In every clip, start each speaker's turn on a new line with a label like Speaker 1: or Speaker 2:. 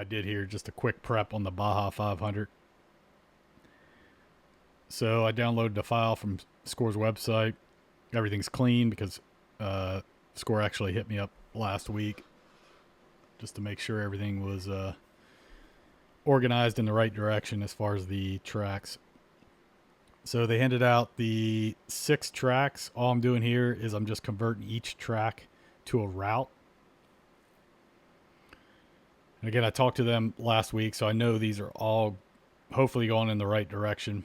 Speaker 1: I did here, just a quick prep on the BAJA 500. So I downloaded the file from Score's website. Everything's clean because Score actually hit me up last week just to make sure everything was organized in the right direction as far as the tracks. So they handed out the 6 tracks. All I'm doing here is I'm just converting each track to a route. And again, I talked to them last week, so I know these are all hopefully going in the right direction.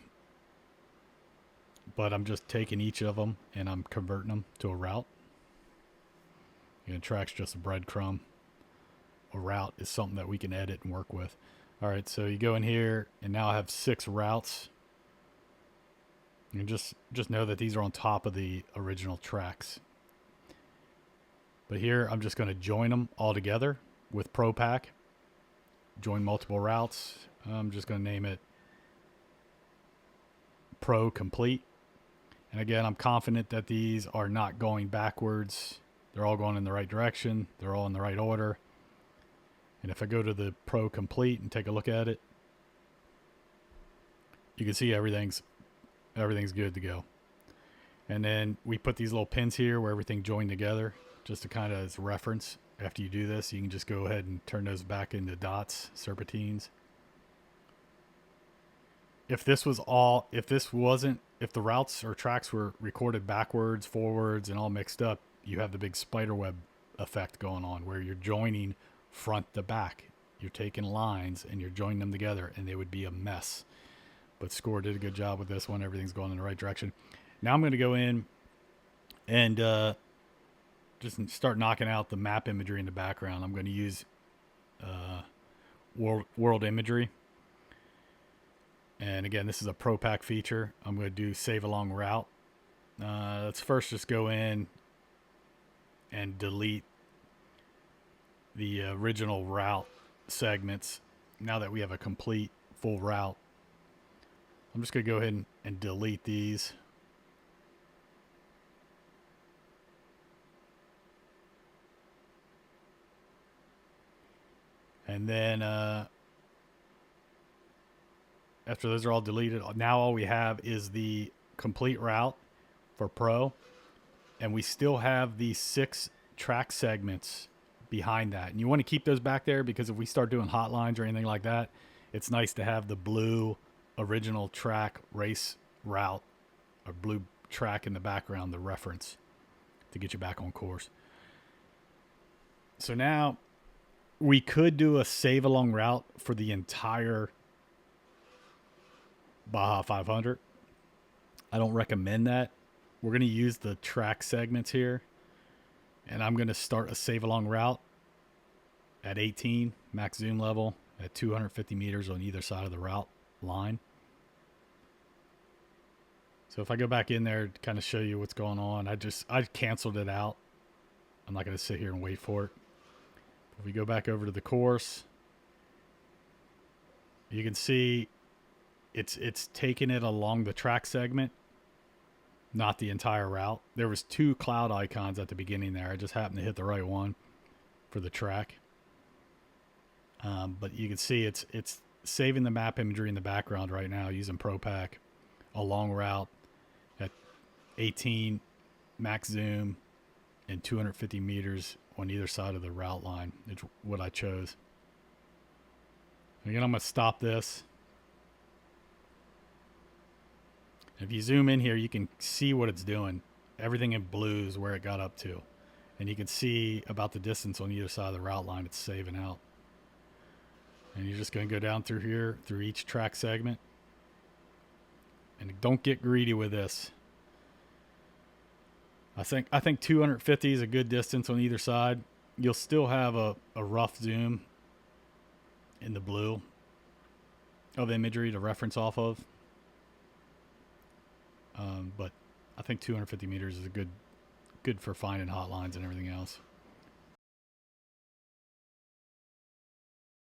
Speaker 1: But I'm just taking each of them and I'm converting them to a route. A track's just a breadcrumb. A route is something that we can edit and work with. All right, so you go in here, and now I have 6 routes. And just know that these are on top of the original tracks. But here, I'm just going to join them all together with ProPack. Join multiple routes. I'm just going to name it Pro Complete. And again, I'm confident that these are not going backwards. They're all going in the right direction. They're all in the right order. And if I go to the Pro Complete and take a look at it, you can see everything's good to go. And then we put these little pins here where everything joined together, just to kind of as reference. After you do this, you can just go ahead and turn those back into dots, serpentines. If the routes or tracks were recorded backwards, forwards, and all mixed up, you have the big spiderweb effect going on where you're joining front to back. You're taking lines and you're joining them together, and they would be a mess. But Score did a good job with this one. Everything's going in the right direction. Now I'm going to go in and just start knocking out the map imagery in the background. I'm going to use world imagery. And again, this is a ProPack feature. I'm going to do save along route. Let's first just go in and delete the original route segments. Now that we have a complete full route, I'm just going to go ahead and delete these. And then after those are all deleted, now all we have is the complete route for Pro. And we still have the 6 track segments behind that. And you want to keep those back there because if we start doing hotlines or anything like that, it's nice to have the blue original track race route or blue track in the background, the reference to get you back on course. So now we could do a save along route for the entire BAJA 500. I don't recommend that. We're going to use the track segments here, and I'm going to start a save along route at 18 max zoom level at 250 meters on either side of the route line. So if I go back in there to kind of show you what's going on, I canceled it out. I'm not going to sit here and wait for it. If we go back over to the course, you can see it's taking it along the track segment, not the entire route. There was 2 cloud icons at the beginning there. I just happened to hit the right one for the track. But you can see it's saving the map imagery in the background right now using ProPack, a long route at 18 max zoom and 250 meters on either side of the route line. It's what I chose. Again, I'm going to stop this. If you zoom in here, you can see what it's doing. Everything in blue is where it got up to. And you can see about the distance on either side of the route line it's saving out. And you're just going to go down through here, through each track segment. And don't get greedy with this. I think 250 is a good distance on either side. You'll still have a rough zoom in the blue of imagery to reference off of. But I think 250 meters is good for finding hotlines and everything else.